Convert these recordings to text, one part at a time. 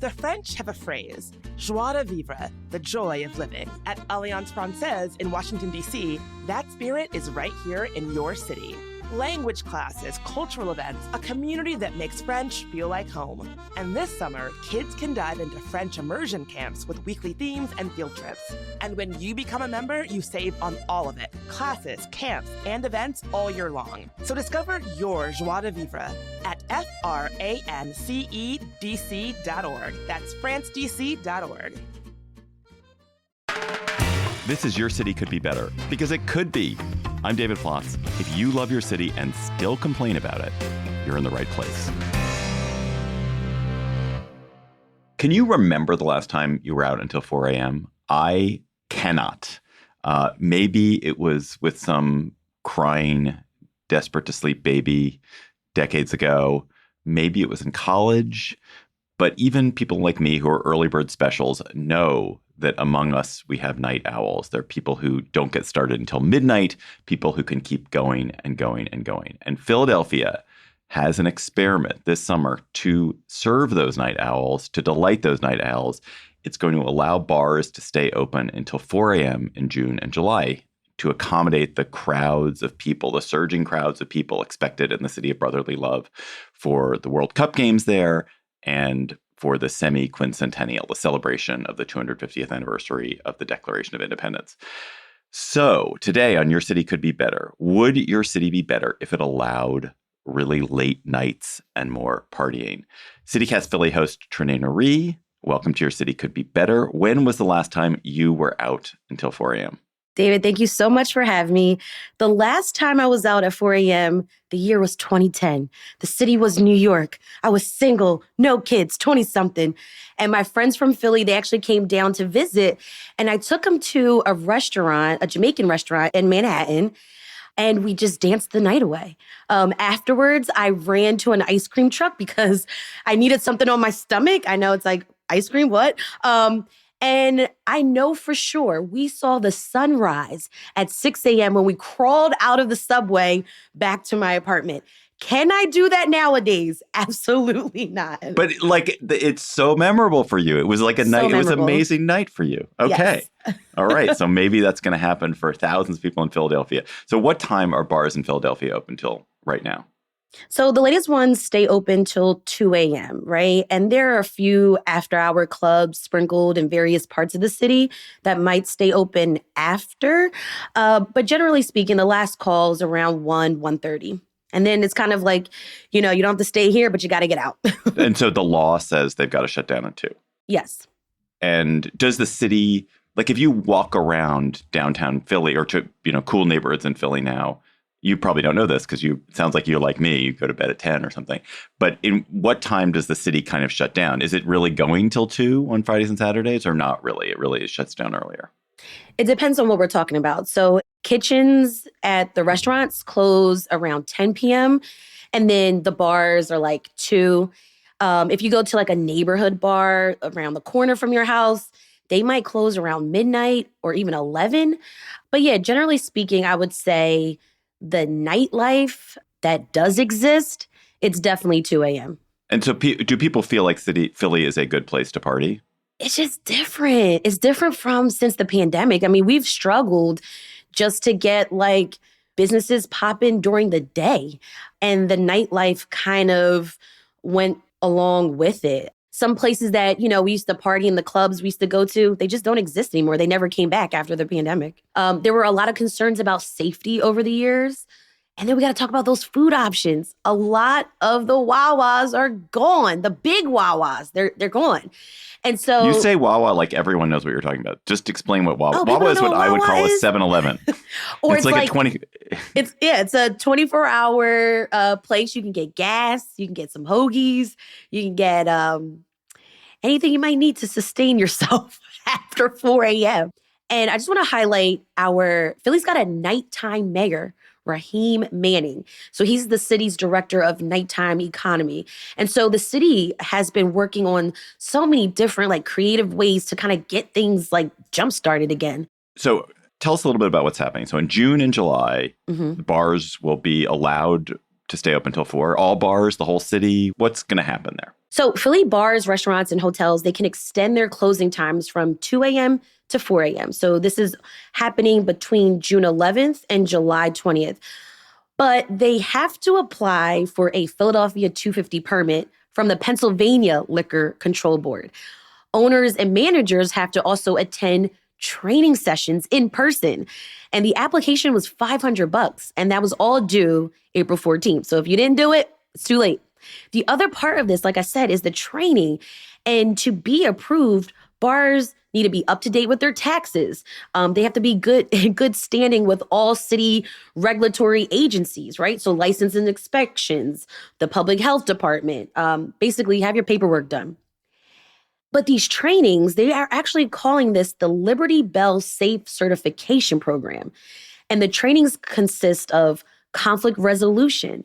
The French have a phrase, joie de vivre, the joy of living. At Alliance Francaise in Washington, D.C., that spirit is right here in your city. Language classes, cultural events, a community that makes French feel like home. And this summer, kids can dive into French immersion camps with weekly themes and field trips. And when you become a member, you save on all of it. Classes, camps, and events all year long. So discover your joie de vivre at francedc.org. That's francedc.org. This is Your City Could Be Better, because it could be. I'm David Plotz. If you love your city and still complain about it, you're in the right place. Can you remember the last time you were out until 4 a.m.? I cannot. Maybe it was with some crying, desperate to sleep baby decades ago. Maybe it was in college. But even people like me who are early bird specials know that among us, we have night owls. There are people who don't get started until midnight, people who can keep going and going and going. And Philadelphia has an experiment this summer to serve those night owls, to delight those night owls. It's going to allow bars to stay open until 4 a.m. in June and July to accommodate the crowds of people, the surging crowds of people expected in the city of brotherly love for the World Cup games there and for the semi-quincentennial, the celebration of the 250th anniversary of the Declaration of Independence. So today on Your City Could Be Better, would your city be better if it allowed really late nights and more partying? CityCast Philly host Trenae Nari, welcome to Your City Could Be Better. When was the last time you were out until 4 a.m.? David, thank you so much for having me. The last time I was out at 4 a.m., the year was 2010. The city was New York. I was single, no kids, 20-something. And my friends from Philly, they actually came down to visit. And I took them to a restaurant, a Jamaican restaurant in Manhattan. And we just danced the night away. Afterwards, I ran to an ice cream truck because I needed something on my stomach. I know it's like, ice cream, what? And I know for sure we saw the sunrise at 6 a.m. when we crawled out of the subway back to my apartment. Can I do that nowadays? Absolutely not. But like, it's so memorable for you. It was like a night. It was an amazing night for you. Okay. Yes. All right. So maybe that's going to happen for thousands of people in Philadelphia. So what time are bars in Philadelphia open till right now? So the latest ones stay open till 2 a.m., right? And there are a few after-hour clubs sprinkled in various parts of the city that might stay open after. But generally speaking, the last call is around 1:30. And then it's kind of like, you don't have to stay here, but you got to get out. And so the law says they've got to shut down at 2. Yes. And does the city, like if you walk around downtown Philly or to, cool neighborhoods in Philly now, you probably don't know this because it sounds like you're like me, you go to bed at 10 or something. But in what time does the city kind of shut down? Is it really going till 2 on Fridays and Saturdays or not really? It really shuts down earlier. It depends on what we're talking about. So kitchens at the restaurants close around 10 p.m. and then the bars are like 2. If you go to like a neighborhood bar around the corner from your house, they might close around midnight or even 11. But yeah, generally speaking, I would say the nightlife that does exist, it's definitely 2 a.m. And so do people feel like Philly is a good place to party? It's just different. It's different from since the pandemic. I mean, we've struggled just to get like businesses popping during the day. And the nightlife kind of went along with it. Some places that, we used to party in the clubs we used to go to, they just don't exist anymore. They never came back after the pandemic. There were a lot of concerns about safety over the years. And then we got to talk about those food options. A lot of the Wawas are gone. The big Wawas, they're gone. And so you say Wawa like everyone knows what you're talking about. Just explain what Wawa. Oh, Wawa is what I would call a 7-Eleven. Or it's like a 20. It's a 24-hour place. You can get gas. You can get some hoagies. You can get anything you might need to sustain yourself after 4 a.m. And I just want to highlight Philly's got a nighttime mayor, Raheem Manning. So he's the city's director of nighttime economy. And so the city has been working on so many different creative ways to kind of get things jump started again. So tell us a little bit about what's happening. So in June and July, Mm-hmm. bars will be allowed to stay open until 4? All bars, the whole city? What's going to happen there? So Philly bars, restaurants, and hotels, they can extend their closing times from 2 a.m. to 4 a.m. So this is happening between June 11th and July 20th. But they have to apply for a Philadelphia 250 permit from the Pennsylvania Liquor Control Board. Owners and managers have to also attend training sessions in person. And the application was $500, and that was all due April 14th. So if you didn't do it, it's too late. The other part of this, like I said, is the training. And to be approved, bars need to be up to date with their taxes. They have to be in good standing with all city regulatory agencies, right? So license and inspections, the public health department, basically have your paperwork done. But these trainings, they are actually calling this the Liberty Bell Safe Certification Program. And the trainings consist of conflict resolution,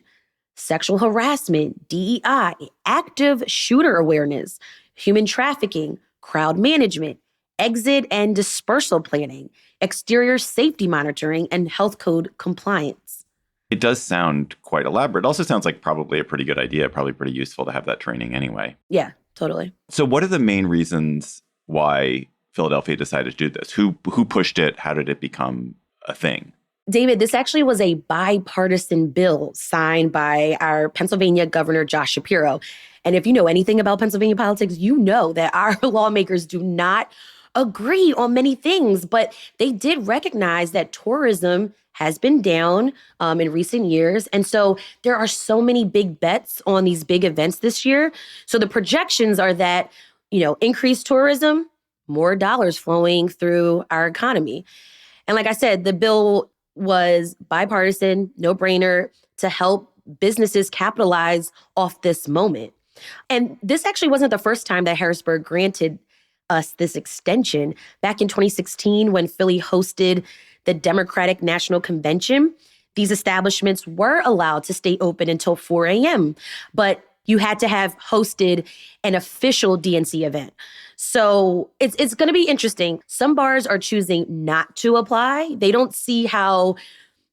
sexual harassment, DEI, active shooter awareness, human trafficking, crowd management, exit and dispersal planning, exterior safety monitoring, and health code compliance. It does sound quite elaborate. It also sounds like probably a pretty good idea, probably pretty useful to have that training anyway. Yeah, totally. So what are the main reasons why Philadelphia decided to do this? Who pushed it? How did it become a thing? David, this actually was a bipartisan bill signed by our Pennsylvania Governor, Josh Shapiro. And if you know anything about Pennsylvania politics, you know that our lawmakers do not agree on many things, but they did recognize that tourism has been down in recent years. And so there are so many big bets on these big events this year. So the projections are that, increased tourism, more dollars flowing through our economy. And like I said, the bill was bipartisan, no-brainer to help businesses capitalize off this moment. And this actually wasn't the first time that Harrisburg granted us this extension. Back in 2016, when Philly hosted the Democratic National Convention, these establishments were allowed to stay open until 4 a.m., but you had to have hosted an official DNC event. So it's going to be interesting. Some bars are choosing not to apply. They don't see how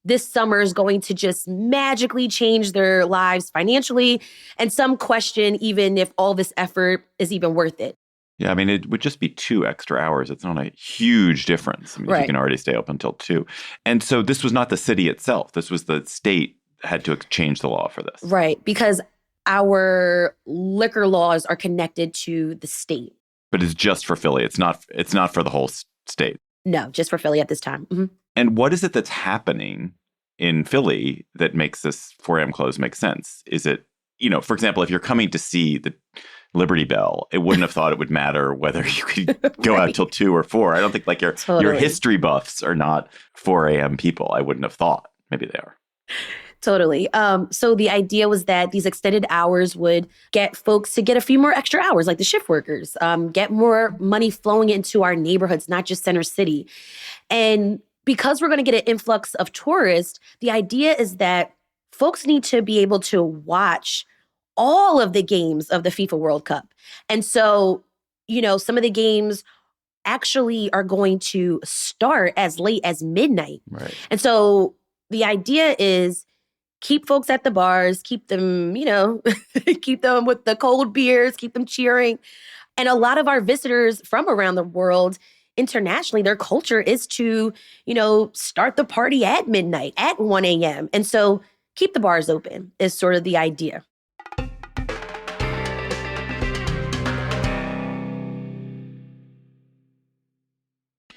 this summer is going to just magically change their lives financially. And some question even if all this effort is even worth it. Yeah, I mean, it would just be 2 extra hours. It's not a huge difference. I mean, Right. You can already stay open until 2. And so this was not the city itself. This was the state had to change the law for this. Right, because our liquor laws are connected to the state. But it's just for Philly. It's not for the whole state. No, just for Philly at this time. Mm-hmm. And what is it that's happening in Philly that makes this 4 a.m. close make sense? Is it, for example, if you're coming to see the Liberty Bell, it wouldn't have thought it would matter whether you could go out till 2 or 4. I don't think your history buffs are not 4 a.m. people. I wouldn't have thought. Maybe they are. Totally. So the idea was that these extended hours would get folks to get a few more extra hours, like the shift workers, get more money flowing into our neighborhoods, not just Center City. And because we're going to get an influx of tourists, the idea is that folks need to be able to watch all of the games of the FIFA World Cup. And so, some of the games actually are going to start as late as midnight. Right. And so the idea is keep folks at the bars, keep them, keep them with the cold beers, keep them cheering. And a lot of our visitors from around the world, internationally, their culture is to, start the party at midnight, at 1 a.m. And so keep the bars open is sort of the idea.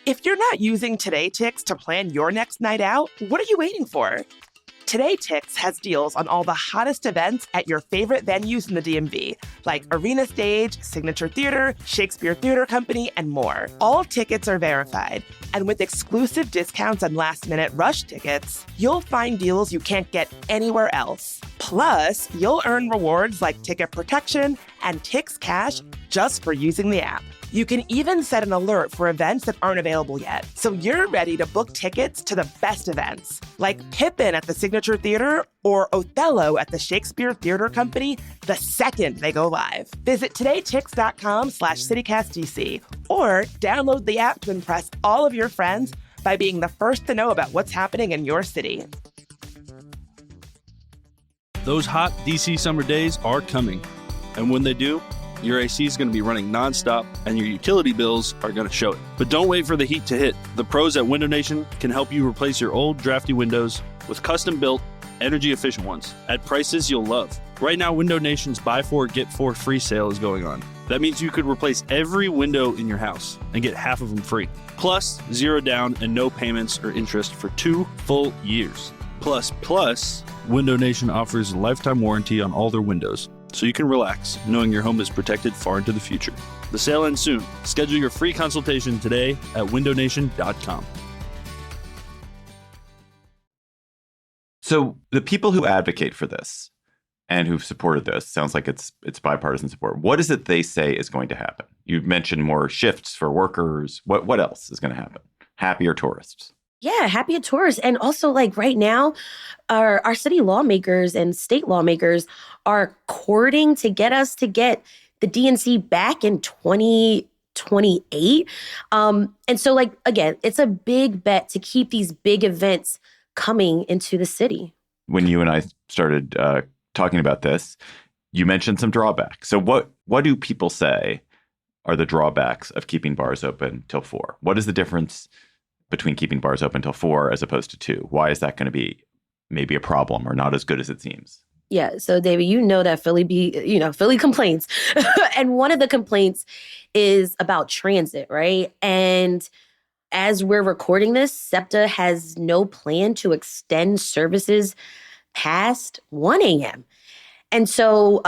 If you're not using Today Ticks to plan your next night out, what are you waiting for? Today Ticks has deals on all the hottest events at your favorite venues in the DMV, like Arena Stage, Signature Theater, Shakespeare Theater Company, and more. All tickets are verified, and with exclusive discounts on last-minute rush tickets, you'll find deals you can't get anywhere else. Plus, you'll earn rewards like ticket protection and Tix Cash just for using the app. You can even set an alert for events that aren't available yet, so you're ready to book tickets to the best events, like Pippin at the Signature Theater or Othello at the Shakespeare Theater Company the second they go live. Visit todaytix.com/CityCastDC or download the app to impress all of your friends by being the first to know about what's happening in your city. Those hot DC summer days are coming. And when they do, your AC is going to be running nonstop and your utility bills are going to show it. But don't wait for the heat to hit. The pros at Window Nation can help you replace your old drafty windows with custom-built, energy-efficient ones at prices you'll love. Right now, Window Nation's Buy 4, Get 4 free sale is going on. That means you could replace every window in your house and get half of them free. Plus, 0 down and no payments or interest for 2 full years. Plus, Window Nation offers a lifetime warranty on all their windows, so you can relax knowing your home is protected far into the future. The sale ends soon. Schedule your free consultation today at windownation.com. So the people who advocate for this and who've supported this, sounds like it's bipartisan support. What is it they say is going to happen? You mentioned more shifts for workers. What else is going to happen? Happier tourists. Yeah, happier tourists. And also, like right now, our city lawmakers and state lawmakers are courting to get us to get the DNC back in 2028. And so, like, again, it's a big bet to keep these big events coming into the city. When you and I started talking about this, you mentioned some drawbacks. So what do people say are the drawbacks of keeping bars open till 4? What is the difference between keeping bars open till 4 as opposed to 2? Why is that going to be maybe a problem or not as good as it seems? Yeah. So, David, you know that Philly complains. And one of the complaints is about transit, right? And as we're recording this, SEPTA has no plan to extend services past 1 a.m. And so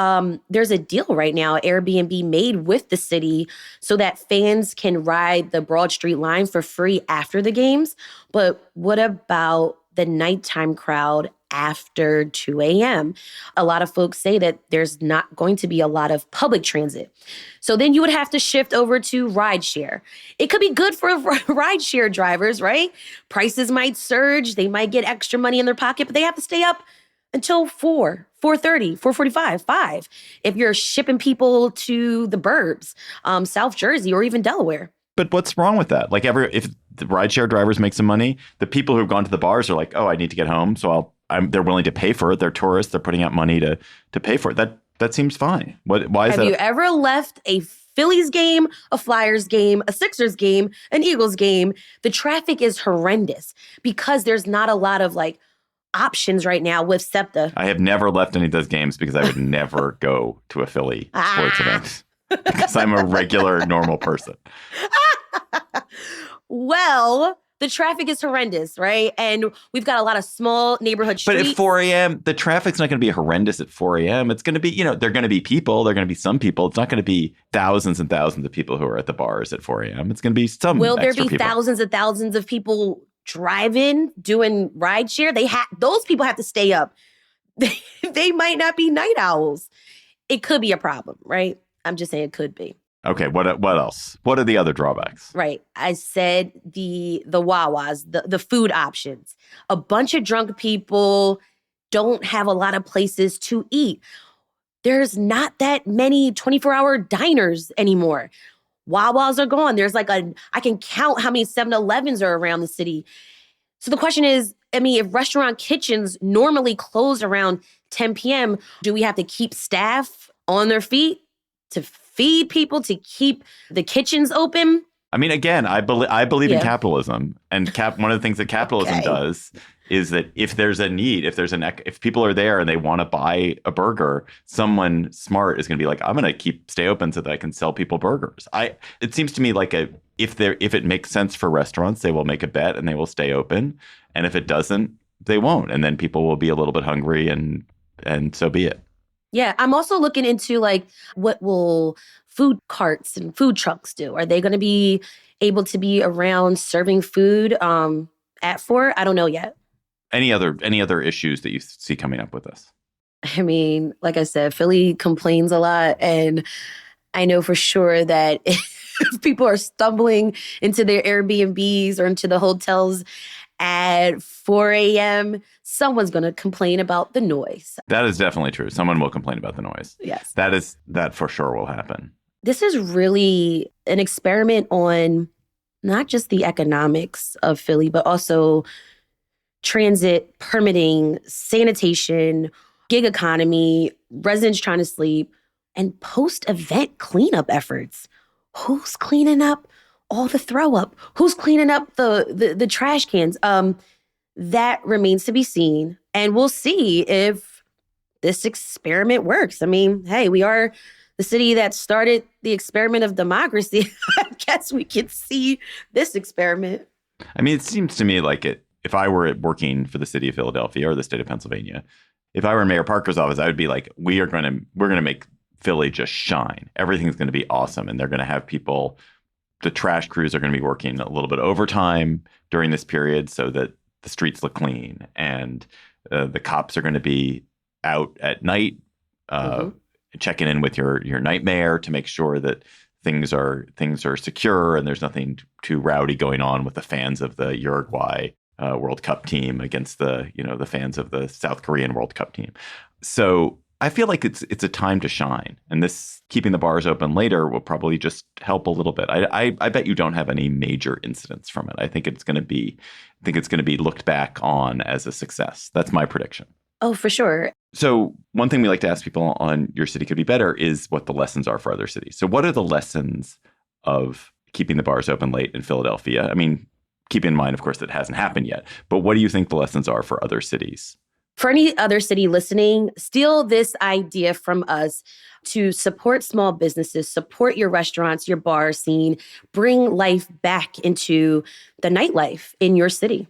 there's a deal right now Airbnb made with the city so that fans can ride the Broad Street line for free after the games. But what about the nighttime crowd after 2 a.m.? A lot of folks say that there's not going to be a lot of public transit. So then you would have to shift over to rideshare. It could be good for rideshare drivers, right? Prices might surge. They might get extra money in their pocket, but they have to stay up until 4, 4:30, 4:45, 5. If you're shipping people to the burbs, South Jersey, or even Delaware. But what's wrong with that? Like if the rideshare drivers make some money, the people who've gone to the bars are like, oh, I need to get home. So they're willing to pay for it. They're tourists. They're putting out money to pay for it. That seems fine. Why is that? Have you ever left a Phillies game, a Flyers game, a Sixers game, an Eagles game? The traffic is horrendous because there's not a lot of like options right now with SEPTA. I have never left any of those games because I would never go to a Philly sports event because I'm a regular, normal person. Well, the traffic is horrendous, right? And we've got a lot of small neighborhood streets. But at 4 a.m., the traffic's not going to be horrendous at 4 a.m. It's going to be, they're going to be people. They're going to be some people. It's not going to be thousands and thousands of people who are at the bars at 4 a.m. It's going to be some Will there extra be people. Thousands and thousands of people driving, doing rideshare? Those people have to stay up. They might not be night owls. It could be a problem, right? I'm just saying it could be. Okay, what else? What are the other drawbacks? Right. I said the Wawas, the food options. A bunch of drunk people don't have a lot of places to eat. There's not that many 24-hour diners anymore. Wawas are gone. There's I can count how many 7-Elevens are around the city. So the question is, if restaurant kitchens normally close around 10 p.m., do we have to keep staff on their feet to feed people, to keep the kitchens open? I mean, again, I believe in capitalism, and one of the things that capitalism does is that if there's a need, if people are there and they want to buy a burger, someone smart is going to be like, I'm going to stay open so that I can sell people burgers. It seems to me like if it makes sense for restaurants, they will make a bet and they will stay open, and if it doesn't, they won't, and then people will be a little bit hungry, and so be it. Yeah, I'm also looking into what will food carts and food trucks do? Are they going to be able to be around serving food at 4? I don't know yet. Any other issues that you see coming up with this? I mean, like I said, Philly complains a lot, and I know for sure that if people are stumbling into their Airbnbs or into the hotels at 4 a.m., someone's going to complain about the noise. That is definitely true. Someone will complain about the noise. Yes. That for sure will happen. This is really an experiment on not just the economics of Philly, but also transit, permitting, sanitation, gig economy, residents trying to sleep, and post-event cleanup efforts. Who's cleaning up all the throw up? Who's cleaning up the trash cans? That remains to be seen. And we'll see if this experiment works. I mean, hey, we are the city that started the experiment of democracy. I guess we can see this experiment. I mean, it seems to me like if I were working for the city of Philadelphia or the state of Pennsylvania, if I were in Mayor Parker's office, I would be like, we're going to make Philly just shine. Everything's going to be awesome. And they're going to have people, the trash crews are going to be working a little bit overtime during this period so that the streets look clean. And the cops are going to be out at night, checking in with your night mayor to make sure that things are secure and there's nothing too rowdy going on with the fans of the Uruguay World Cup team against the fans of the South Korean World Cup team. So I feel like it's a time to shine, and this keeping the bars open later will probably just help a little bit. I bet you don't have any major incidents from it. I think it's going to be looked back on as a success. That's my prediction. Oh, for sure. So one thing we like to ask people on Your City Could Be Better is what the lessons are for other cities. So what are the lessons of keeping the bars open late in Philadelphia? I mean, keep in mind, of course, that hasn't happened yet. But what do you think the lessons are for other cities? For any other city listening, steal this idea from us to support small businesses, support your restaurants, your bar scene, bring life back into the nightlife in your city.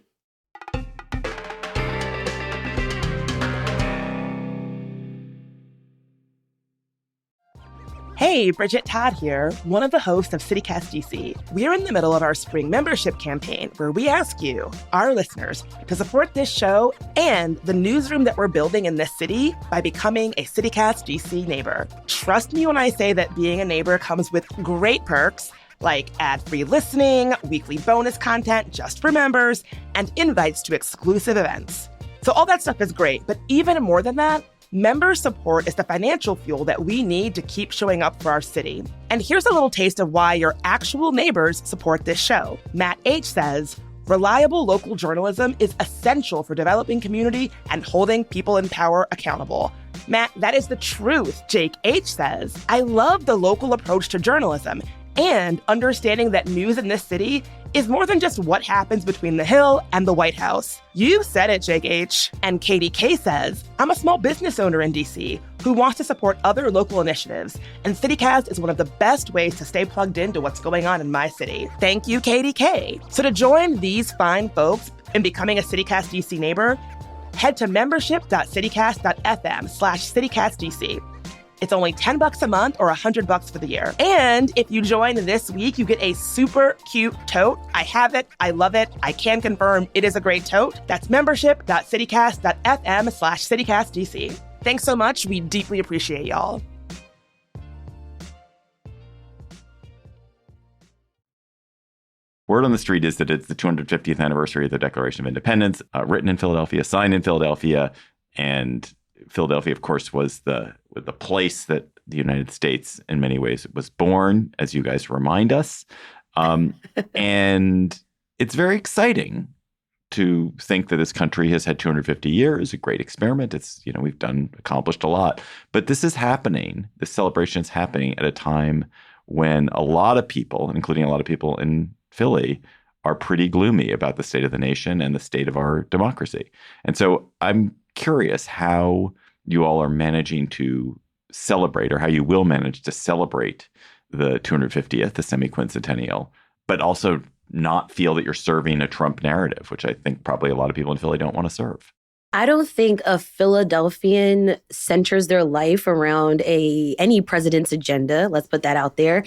Hey, Bridget Todd here, one of the hosts of CityCast DC. We're in the middle of our spring membership campaign where we ask you, our listeners, to support this show and the newsroom that we're building in this city by becoming a CityCast DC neighbor. Trust me when I say that being a neighbor comes with great perks like ad-free listening, weekly bonus content just for members, and invites to exclusive events. So all that stuff is great, but even more than that, member support is the financial fuel that we need to keep showing up for our city. And here's a little taste of why your actual neighbors support this show. Matt H. says, reliable local journalism is essential for developing community and holding people in power accountable. Matt, that is the truth. Jake H. says, I love the local approach to journalism and understanding that news in this city is more than just what happens between the Hill and the White House. You said it, Jake H. And Katie K says, I'm a small business owner in DC who wants to support other local initiatives, and CityCast is one of the best ways to stay plugged into what's going on in my city. Thank you, Katie K. So to join these fine folks in becoming a CityCast DC neighbor, head to membership.citycast.fm/CityCastDC. It's only $10 a month or $100 for the year. And if you join this week, you get a super cute tote. I have it. I love it. I can confirm it is a great tote. That's membership.citycast.fm/CityCastDC. Thanks so much. We deeply appreciate y'all. Word on the street is that it's the 250th anniversary of the Declaration of Independence, written in Philadelphia, signed in Philadelphia, and Philadelphia, of course, was the place that the United States, in many ways, was born, as you guys remind us. And it's very exciting to think that this country has had 250 years, a great experiment. It's, we've accomplished a lot. But this is happening. This celebration is happening at a time when a lot of people, including a lot of people in Philly, are pretty gloomy about the state of the nation and the state of our democracy. And so I'm curious how you all are managing to celebrate, or how you will manage to celebrate the 250th, the semi-quincentennial, but also not feel that you're serving a Trump narrative, which I think probably a lot of people in Philly don't want to serve. I don't think a Philadelphian centers their life around any president's agenda. Let's put that out there.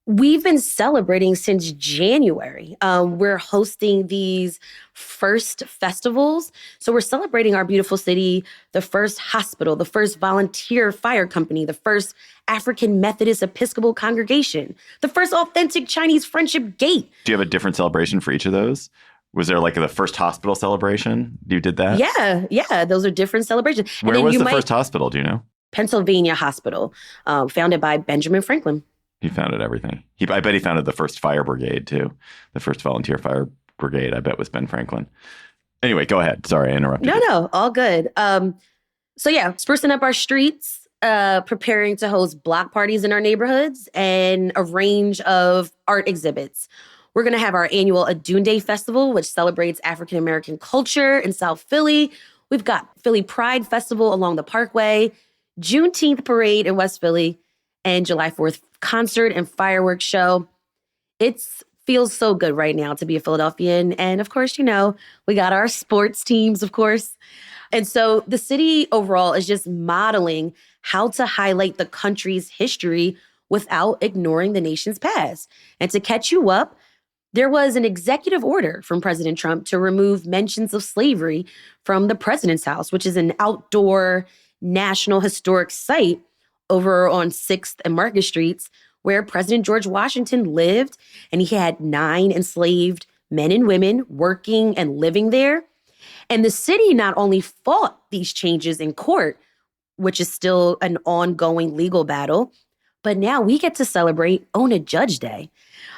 We've been celebrating since January. We're hosting these first festivals. So we're celebrating our beautiful city, the first hospital, the first volunteer fire company, the first African Methodist Episcopal congregation, the first authentic Chinese friendship gate. Do you have a different celebration for each of those? Was there like the first hospital celebration? You did that? Yeah. Those are different celebrations. Where was the first hospital? Do you know? Pennsylvania Hospital, founded by Benjamin Franklin. He founded everything. I bet he founded the first fire brigade, too. The first volunteer fire brigade, I bet, was Ben Franklin. Anyway, go ahead. Sorry, I interrupted you. No, all good. So yeah, sprucing up our streets, preparing to host block parties in our neighborhoods, and a range of art exhibits. We're going to have our annual Adune Day Festival, which celebrates African American culture in South Philly. We've got Philly Pride Festival along the Parkway, Juneteenth Parade in West Philly, and July 4th concert and fireworks show. It feels so good right now to be a Philadelphian. And of course, we got our sports teams, of course. And so the city overall is just modeling how to highlight the country's history without ignoring the nation's past. And to catch you up, there was an executive order from President Trump to remove mentions of slavery from the president's house, which is an outdoor national historic site over on 6th and Market Streets, where President George Washington lived, and he had 9 enslaved men and women working and living there. And the city not only fought these changes in court, which is still an ongoing legal battle, but now we get to celebrate Own a Judge Day,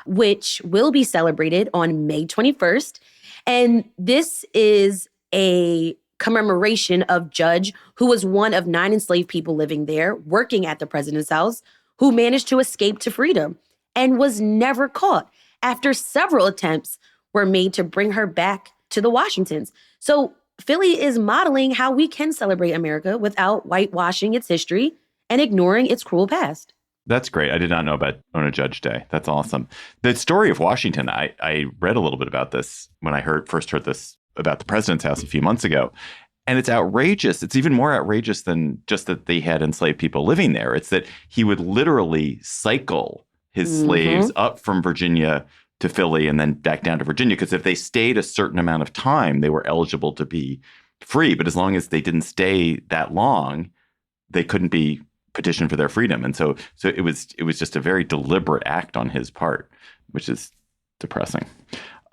which will be celebrated on May 21st. And this is a commemoration of Judge, who was one of 9 enslaved people living there, working at the president's house, who managed to escape to freedom and was never caught after several attempts were made to bring her back to the Washingtons. So Philly is modeling how we can celebrate America without whitewashing its history and ignoring its cruel past. That's great. I did not know about Own a Judge Day. That's awesome. The story of Washington, I read a little bit about this when I first heard this about the president's house a few months ago. And it's outrageous. It's even more outrageous than just that they had enslaved people living there. It's that he would literally cycle his slaves up from Virginia to Philly and then back down to Virginia, because if they stayed a certain amount of time, they were eligible to be free. But as long as they didn't stay that long, they couldn't be petitioned for their freedom. And so it was just a very deliberate act on his part, which is depressing.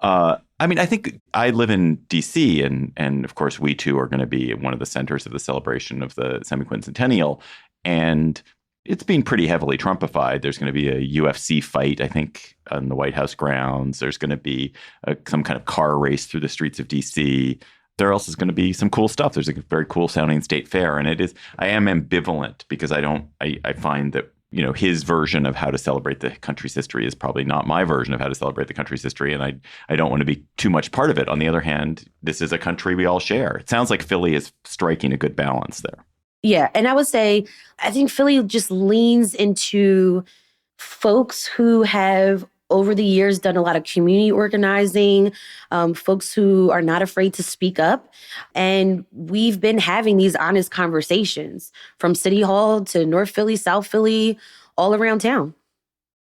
I think I live in D.C. and of course we too are going to be one of the centers of the celebration of the semi-quincentennial, and it's being pretty heavily Trumpified. There's going to be a UFC fight, I think, on the White House grounds. There's going to be some kind of car race through the streets of D.C. There also is going to be some cool stuff. There's a very cool sounding state fair, and I am ambivalent because I find that his version of how to celebrate the country's history is probably not my version of how to celebrate the country's history. And I don't want to be too much part of it. On the other hand, this is a country we all share. It sounds like Philly is striking a good balance there. Yeah. And I would say, I think Philly just leans into folks who have over the years done a lot of community organizing, folks who are not afraid to speak up. And we've been having these honest conversations from City Hall to North Philly, South Philly, all around town.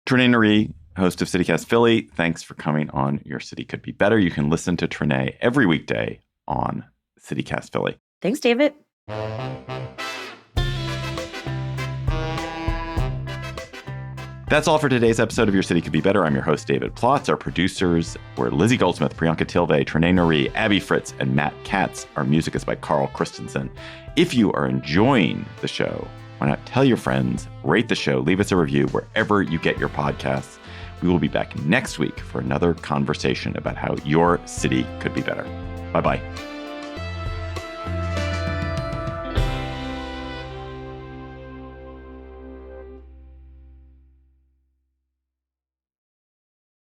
Trenae Nuri, host of CityCast Philly, thanks for coming on Your City Could Be Better. You can listen to Trenae every weekday on CityCast Philly. Thanks, David. That's all for today's episode of Your City Could Be Better. I'm your host, David Plotz. Our producers were Lizzie Goldsmith, Priyanka Tilve, Trenae Nuri, Abby Fritz, and Matt Katz. Our music is by Carl Christensen. If you are enjoying the show, why not tell your friends, rate the show, leave us a review wherever you get your podcasts. We will be back next week for another conversation about how your city could be better. Bye-bye.